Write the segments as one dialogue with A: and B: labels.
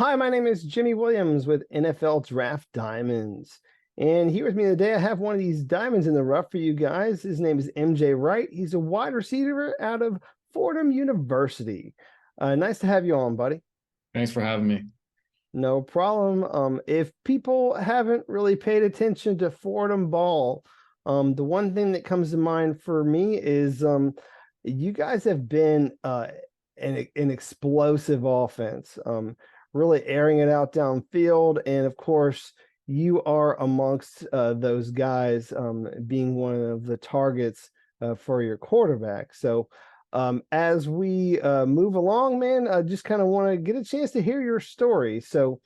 A: Hi, my name is Jimmy Williams with NFL Draft Diamonds. And here with me today, I have one of these diamonds in the rough for you guys. His name is MJ Wright. He's a wide receiver out of Fordham University. Nice to have you on, buddy.
B: Thanks for having me.
A: No problem. If people haven't really paid attention to Fordham ball, the one thing that comes to mind for me is you guys have been an explosive offense, really airing it out downfield. And of course, you are amongst those guys, being one of the targets for your quarterback. So as we move along, man, I just kind of want to get a chance to hear your story. So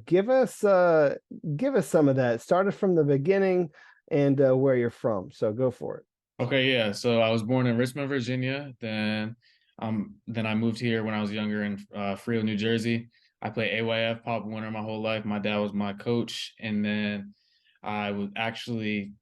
A: give us some of that. Started from the beginning and where you're from. So go for it.
B: Okay, yeah. So I was born in Richmond, Virginia. Then I moved here when I was younger in Frio, New Jersey. I played AYF Pop Warner my whole life. My dad was my coach, and then I would actually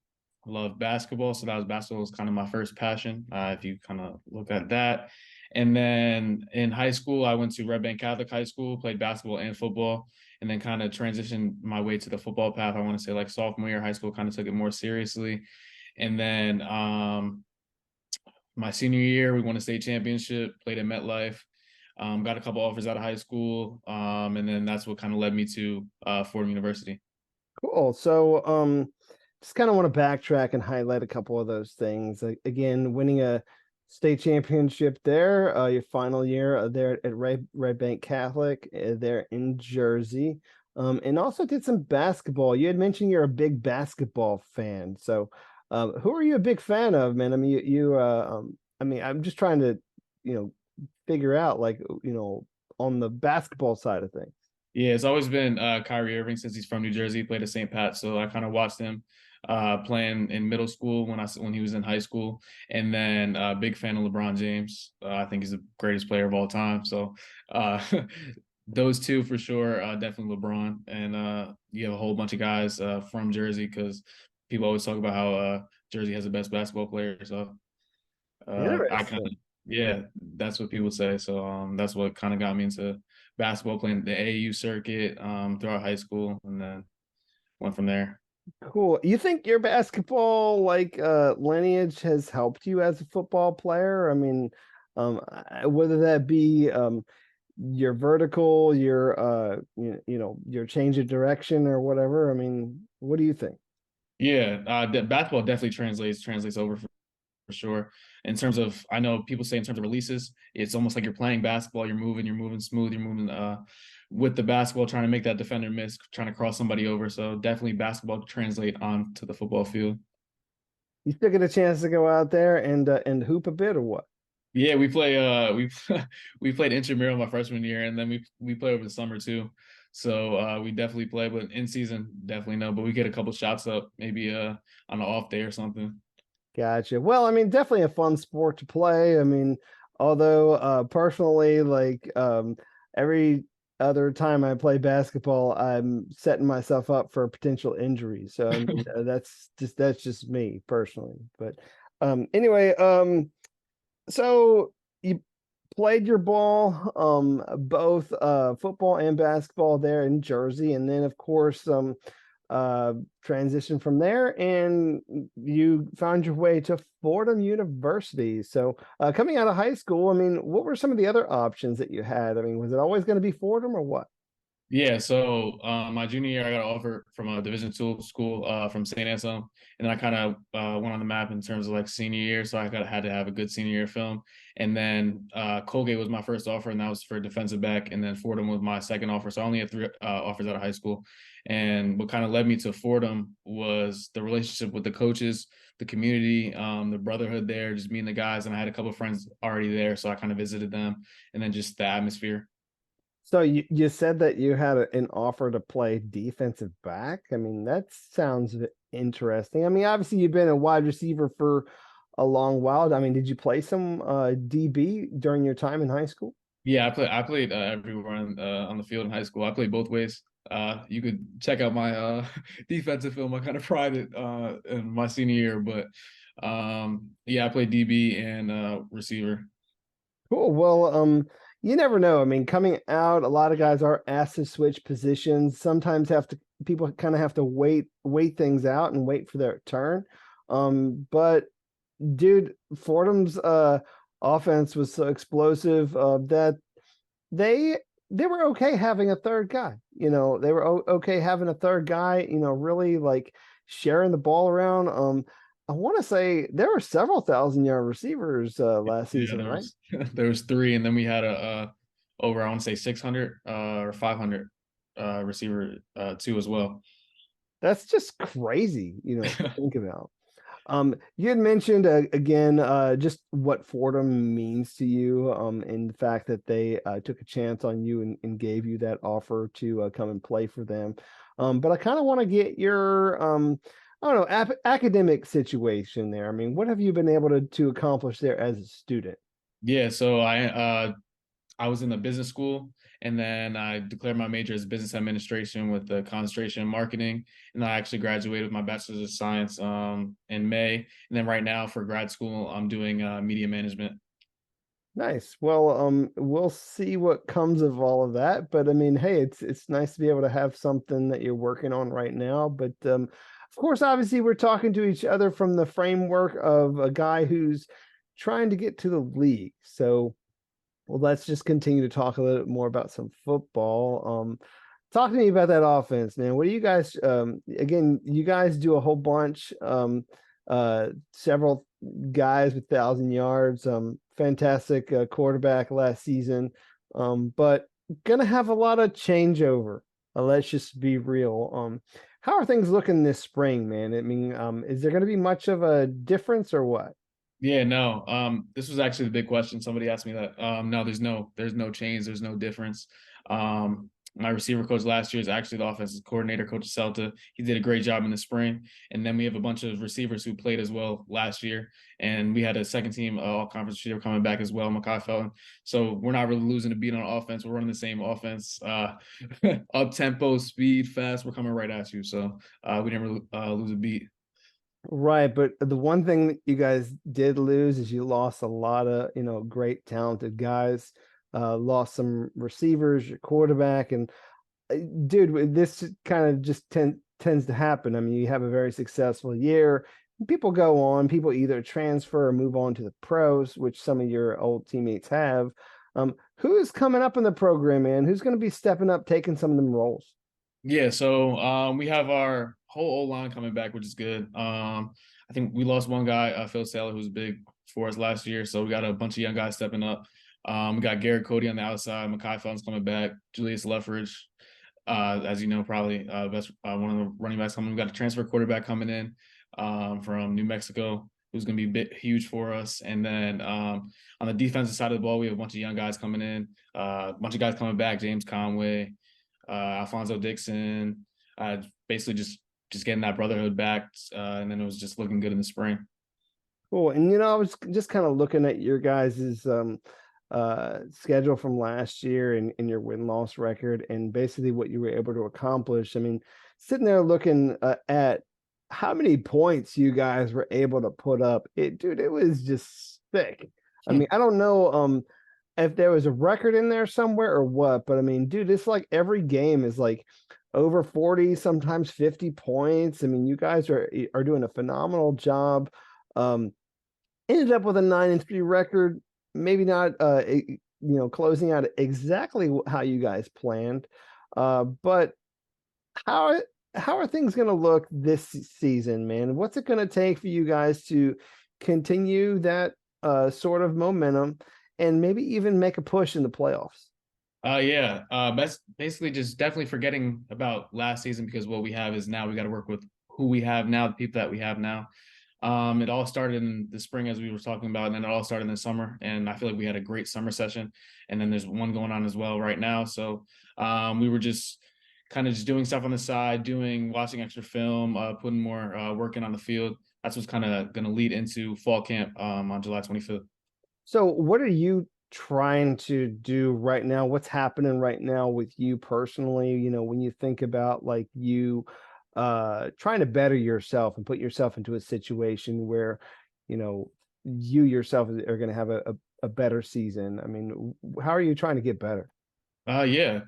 B: love basketball. So that was basketball was kind of my first passion. If you kind of look at that, and then in high school, I went to Red Bank Catholic High School, played basketball and football, and then kind of transitioned my way to the football path. I want to say like sophomore year of high school, kind of took it more seriously. And then my senior year, we won a state championship, played at MetLife, got a couple offers out of high school. And then that's what kind of led me to Fordham University.
A: Cool. So just kind of want to backtrack and highlight a couple of those things. Again, winning a state championship there, your final year there at Red Bank Catholic there in Jersey. And also did some basketball. You had mentioned you're a big basketball fan. So who are you a big fan of, man? I mean, I mean, I'm just trying to, figure out like, on the basketball side of things.
B: Yeah, it's always been Kyrie Irving since he's from New Jersey, played at St. Pat. So I kind of watched him playing in middle school when he was in high school, and then big fan of LeBron James. I think he's the greatest player of all time. So uh, those two for sure, definitely LeBron. And you have a whole bunch of guys from Jersey because people always talk about how Jersey has the best basketball player. So I kind of
A: Interesting.
B: yeah, that's what people say. So that's what kind of got me into basketball, playing the AAU circuit throughout high school, and then went from there.
A: Cool. You think your basketball like lineage has helped you as a football player? I mean, whether that be your vertical, your your change of direction or whatever. I mean, what do you think?
B: Yeah, basketball definitely translates over for sure. In terms of, I know people say in terms of releases, it's almost like you're playing basketball. You're moving smooth. You're moving with the basketball, trying to make that defender miss, trying to cross somebody over. So definitely basketball translate onto the football field.
A: You still get a chance to go out there and hoop a bit or what?
B: Yeah, we play. We we played intramural my freshman year, and then we play over the summer too. So we definitely play, but in season definitely no. But we get a couple shots up, maybe on an off day or something.
A: Gotcha. Well, I mean, definitely a fun sport to play. I mean, although personally, like every other time I play basketball, I'm setting myself up for potential injuries. So I mean, that's just me personally. But anyway, so you played your ball, both football and basketball there in Jersey, and then of course transition from there and you found your way to Fordham University. So coming out of high school, I mean, what were some of the other options that you had? I mean, was it always going to be Fordham or what?
B: Yeah, so my junior year, I got an offer from a Division II school from St. Anselm, and then I kind of went on the map in terms of like senior year, so I had to have a good senior year film. And then Colgate was my first offer, and that was for defensive back, and then Fordham was my second offer. So I only had three offers out of high school. And what kind of led me to Fordham was the relationship with the coaches, the community, the brotherhood there, just meeting the guys, and I had a couple of friends already there, so I kind of visited them, and then just the atmosphere.
A: So you said that you had an offer to play defensive back. I mean, that sounds interesting. I mean, obviously you've been a wide receiver for a long while. I mean, did you play some DB during your time in high school?
B: Yeah, I played everywhere on the field in high school. I played both ways. You could check out my defensive film. I kind of pried it in my senior year, but yeah, I played DB and receiver.
A: Cool. Well, You never know. I mean, coming out, a lot of guys are asked to switch positions. Sometimes have to people kind of have to wait things out and wait for their turn. But dude, Fordham's offense was so explosive that they they were okay having a third guy. They were okay having a third guy, really like sharing the ball around. I want to say there were several thousand-yard receivers last
B: Yeah,
A: season,
B: there
A: right?
B: was there was three, and then we had a over I want to say 600 or 500 receiver two as well.
A: That's just crazy, to think about. You had mentioned again just what Fordham means to you, and the fact that they took a chance on you and gave you that offer to come and play for them. But I kind of want to get your I don't know, academic situation there. I mean, what have you been able to accomplish there as a student?
B: Yeah, so I was in the business school, and then I declared my major as business administration with the concentration in marketing. And I actually graduated with my bachelor's of science in May. And then right now for grad school, I'm doing media management.
A: Nice. Well, we'll see what comes of all of that. But I mean, hey, it's nice to be able to have something that you're working on right now. But of course, obviously, we're talking to each other from the framework of a guy who's trying to get to the league. So, well, let's just continue to talk a little bit more about some football. Talk to me about that offense, man. What do you guys? Again, you guys do a whole bunch. Several guys with 1,000 yards. Fantastic quarterback last season. But gonna have a lot of changeover. Let's just be real. How are things looking this spring, man? I mean, is there gonna be much of a difference or what?
B: Yeah, no. This was actually the big question. Somebody asked me that. No, there's no change, there's no difference. My receiver coach last year is actually the offensive coordinator, Coach Celta. He did a great job in the spring. And then we have a bunch of receivers who played as well last year. And we had a second team all conference receiver coming back as well, Makai Felton. So we're not really losing a beat on offense. We're running the same offense. Up tempo, speed, fast. We're coming right at you. So we didn't really lose a beat.
A: Right, but the one thing that you guys did lose is you lost a lot of, great talented guys. Lost some receivers, your quarterback, and dude, this kind of just tends to happen. I mean, you have a very successful year. People go on, people either transfer or move on to the pros, which some of your old teammates have. Who's coming up in the program, man? Who's going to be stepping up, taking some of them roles?
B: Yeah, so we have our whole O line coming back, which is good. I think we lost one guy, Phil Saylor, who's big for us last year. So we got a bunch of young guys stepping up. We got Garrett Cody on the outside, Makai Felton's coming back, Julius Leffridge, as you know, probably best one of the running backs coming. We got a transfer quarterback coming in from New Mexico, who's going to be huge for us. And then on the defensive side of the ball, we have a bunch of young guys coming in, a bunch of guys coming back, James Conway, Alfonso Dixon, basically just getting that brotherhood back, and then it was just looking good in the spring.
A: Cool. And I was just kind of looking at your guys's schedule from last year and your win-loss record and basically what you were able to accomplish. I mean, sitting there looking at how many points you guys were able to put up, dude, it was just thick. I mean, I don't know if there was a record in there somewhere or what, but I mean, dude, it's like every game is like over 40, sometimes 50 points. I mean, you guys are doing a phenomenal job. Um, Ended up with a 9-3 record, maybe not closing out exactly how you guys planned. But how how are things going to look this season, man? What's it going to take for you guys to continue that sort of momentum and maybe even make a push in the playoffs?
B: Yeah, that's basically just definitely forgetting about last season because what we have is now we got to work with who we have now, the people that we have now. It all started in the spring, as we were talking about, and then it all started in the summer. And I feel like we had a great summer session, and then there's one going on as well right now. So we were just kind of just doing stuff on the side, watching extra film, putting more work in on the field. That's what's kind of going to lead into fall camp on July 25th.
A: So, what are you trying to do right now? What's happening right now with you personally? When you think about like you trying to better yourself and put yourself into a situation where, you yourself are going to have a better season? I mean, how are you trying to get better?
B: Yeah.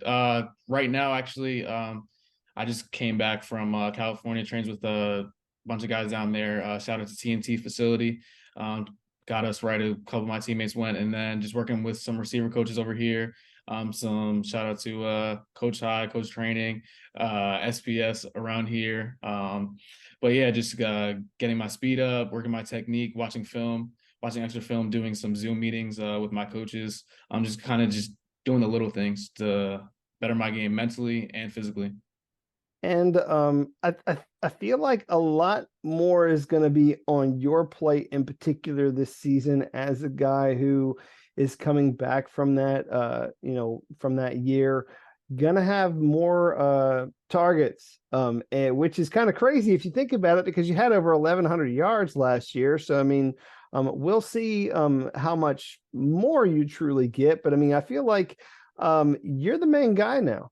B: Right now, actually, I just came back from California, trains with a bunch of guys down there. Shout out to TNT facility. Got us right. A couple of my teammates went, and then just working with some receiver coaches over here. Some shout out to Coach High, Coach Training, SPS around here. But yeah, just getting my speed up, working my technique, watching film, watching extra film, doing some Zoom meetings with my coaches. I'm just kind of just doing the little things to better my game mentally and physically.
A: And I feel like a lot more is going to be on your plate in particular this season as a guy who is coming back from that from that year, gonna have more targets, and which is kind of crazy if you think about it because you had over 1,100 yards last year. So I mean, we'll see how much more you truly get, but I mean, I feel like you're the main guy now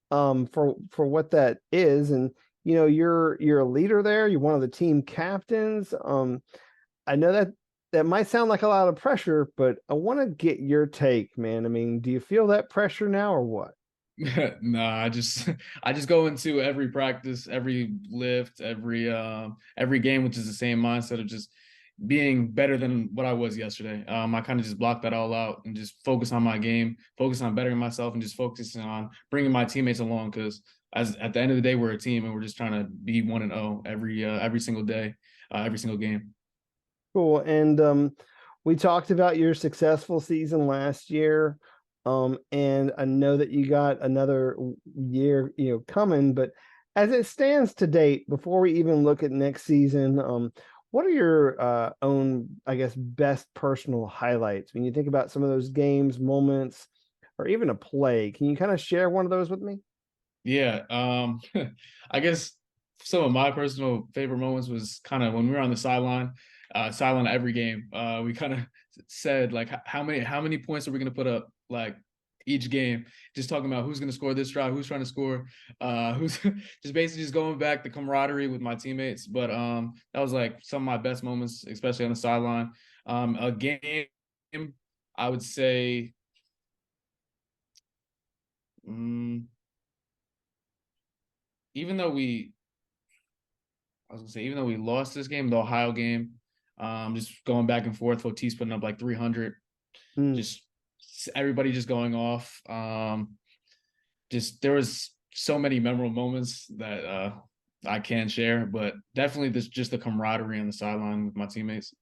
A: for what that is. And you're a leader there, you're one of the team captains. I know that that might sound like a lot of pressure, but I want to get your take, man. I mean, do you feel that pressure now or what?
B: Nah, I just go into every practice, every lift, every game, which is the same mindset of just being better than what I was yesterday. I kind of just block that all out and just focus on my game, focus on bettering myself, and just focusing on bringing my teammates along. Because as at the end of the day, we're a team, and we're just trying to be 1-0 every single day, every single game.
A: Cool. And we talked about your successful season last year. And I know that you got another year, coming, but as it stands to date, before we even look at next season, what are your own, I guess, best personal highlights when you think about some of those games, moments, or even a play? Can you kind of share one of those with me?
B: Yeah, I guess some of my personal favorite moments was kind of when we were on the sideline every game. We kind of said like how many points are we going to put up like each game? Just talking about who's going to score this drive, who's trying to score, who's just basically just going back the camaraderie with my teammates. But that was like some of my best moments, especially on the sideline. A game, I would say. Mm, even though we I was gonna say, even though we lost this game, the Ohio game, just going back and forth, Fotis putting up like 300,
A: Mm.
B: just everybody just going off. Just there was so many memorable moments that I can share, but definitely this just the camaraderie on the sideline with my teammates.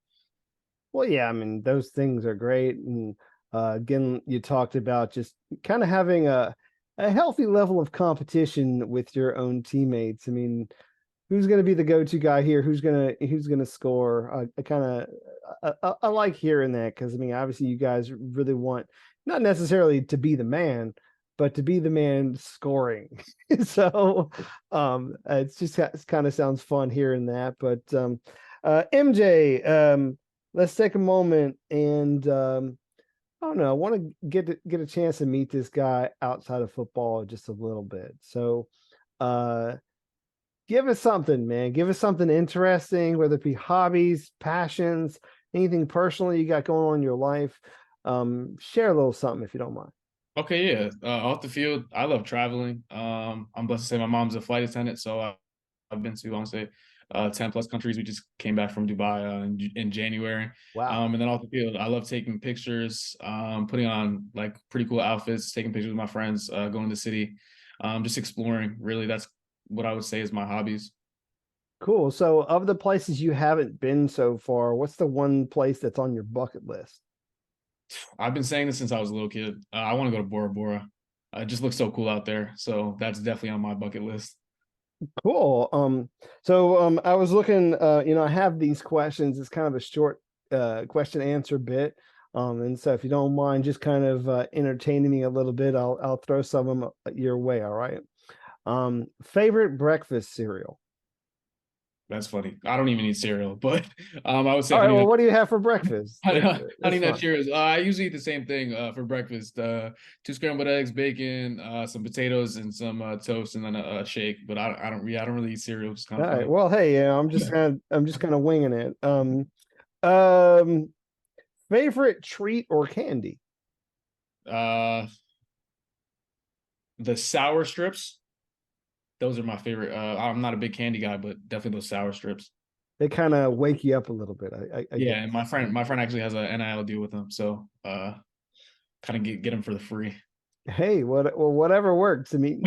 A: Well, yeah, I mean, those things are great. And again, you talked about just kind of having a healthy level of competition with your own teammates. I mean, who's going to be the go-to guy here? Who's gonna score? I kind of I like hearing that because I mean, obviously, you guys really want not necessarily to be the man, but to be the man scoring. So, it's kind of sounds fun hearing that. But MJ, let's take a moment and I don't know. I want to get a chance to meet this guy outside of football just a little bit. So, uh, give us something, man. Give us something interesting, whether it be hobbies, passions, anything personal you got going on in your life. Share a little something if you don't mind.
B: Okay, yeah. Off the field, I love traveling. I'm blessed to say my mom's a flight attendant, so I've been to I want to say 10 plus countries. We just came back from Dubai in January.
A: Wow.
B: And then off the field, I love taking pictures, putting on like pretty cool outfits, taking pictures with my friends, going to the city, just exploring. Really, that's what I would say is my hobbies.
A: Cool. So, of the places you haven't been so far, what's the one place that's on your bucket list?
B: I've been saying this since I was a little kid. I want to go to Bora Bora. It just looks so cool out there. So that's definitely on my bucket list.
A: Cool. I was looking, I have these questions. It's kind of a short question answer bit. And so if you don't mind just kind of entertaining me a little bit, I'll throw some of them your way, all right? Favorite breakfast cereal?
B: That's funny. I don't even eat cereal, but I would say
A: All right,
B: Honey
A: well,
B: Nut
A: what do you have for breakfast?
B: Honey
A: That's
B: Nut
A: fine.
B: Cheerios. I usually eat the same thing for breakfast: two scrambled eggs, bacon, some potatoes, and some toast, and then a shake. But I don't really eat cereal. It's kind
A: All
B: of
A: right.
B: funny.
A: Well, hey, I'm just kind of winging it. Um, Favorite treat or candy?
B: Uh, the sour strips. Those are my favorite. I'm not a big candy guy, but definitely those sour strips.
A: They kind of wake you up a little bit. I
B: Yeah,
A: get
B: and my friend actually has a NIL deal with them, so kind of get them for the free.
A: Hey, whatever works. I mean,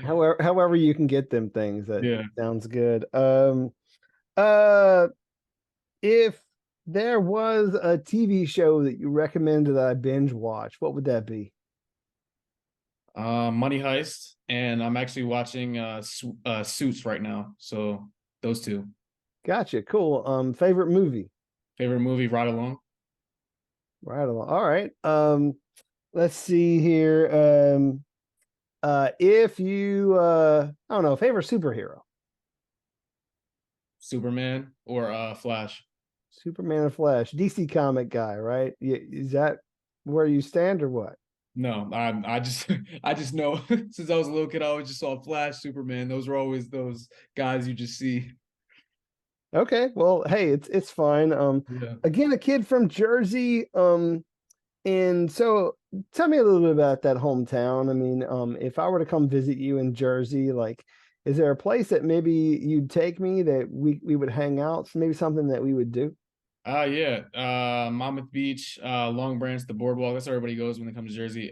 A: however you can get them things. That
B: Yeah.
A: sounds good. Uh, if there was a TV show that you recommended that I binge watch, what would that be?
B: Money Heist, and I'm actually watching Suits right now. So those two.
A: Gotcha. Cool. Favorite movie?
B: Favorite movie, Ride Along.
A: Right along. All right. Let's see here. If you I don't know, favorite superhero?
B: Superman or Flash.
A: Superman and Flash, DC comic guy, right? Is that where you stand or what?
B: No, I just I just know since I was a little kid, I always just saw Flash, Superman. Those were always those guys you just see.
A: Okay, well, hey, it's fine.
B: Yeah.
A: Again, a kid from Jersey. And so tell me a little bit about that hometown. I mean, if I were to come visit you in Jersey, like, is there a place that maybe you'd take me that we would hang out? So maybe something that we would do?
B: Yeah. Monmouth Beach, Long Branch, the boardwalk. That's where everybody goes when they come to Jersey.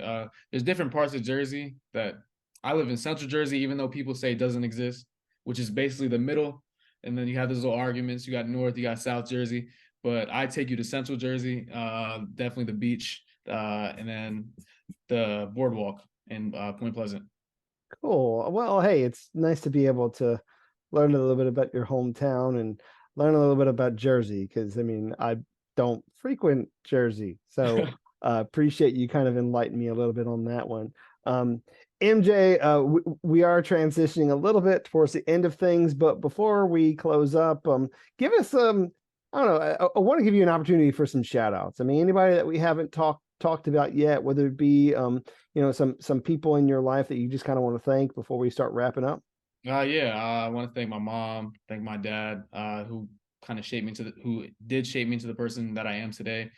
B: There's different parts of Jersey that I live in Central Jersey, even though people say it doesn't exist, which is basically the middle. And then you have those little arguments. You got North, you got South Jersey. But I take you to Central Jersey, definitely the beach, and then the boardwalk in Point Pleasant.
A: Cool. Well, hey, it's nice to be able to learn a little bit about your hometown and learn a little bit about Jersey because I mean, I don't frequent Jersey. So appreciate you kind of enlighten me a little bit on that one. Um, MJ, we are transitioning a little bit towards the end of things, but before we close up, give us I don't know, I want to give you an opportunity for some shout outs. I mean, anybody that we haven't talked about yet, whether it be some people in your life that you just kind of want to thank before we start wrapping up.
B: Yeah, I want to thank my mom, thank my dad, who kind of shaped me to who did shape me to the person that I am today.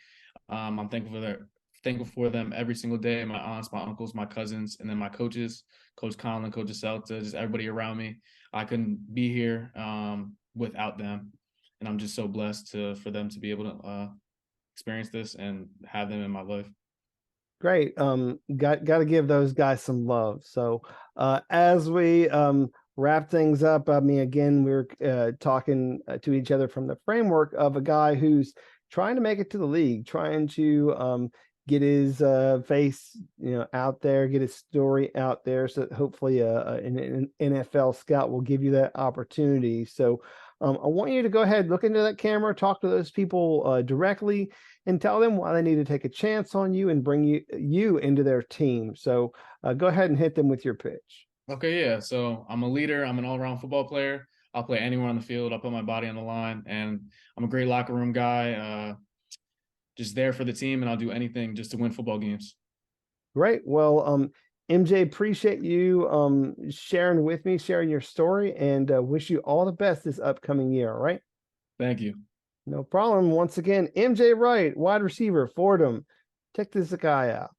B: I'm thankful for them every single day. My aunts, my uncles, my cousins, and then my coaches, Coach Conlon, Coach Celta, just everybody around me. I couldn't be here without them, and I'm just so blessed for them to be able to experience this and have them in my life.
A: Great. Got to give those guys some love. So as we wrap things up, I mean, again, we're talking to each other from the framework of a guy who's trying to make it to the league, trying to get his face, out there, get his story out there, so that hopefully an NFL scout will give you that opportunity. So I want you to go ahead, look into that camera, talk to those people directly and tell them why they need to take a chance on you and bring you into their team. So go ahead and hit them with your pitch.
B: Okay, yeah. So I'm a leader. I'm an all-around football player. I'll play anywhere on the field. I'll put my body on the line, and I'm a great locker room guy. Just there for the team, and I'll do anything just to win football games.
A: Great. Well, MJ, appreciate you sharing with me, sharing your story, and wish you all the best this upcoming year. All right.
B: Thank you.
A: No problem. Once again, MJ Wright, wide receiver, Fordham. Check this guy out.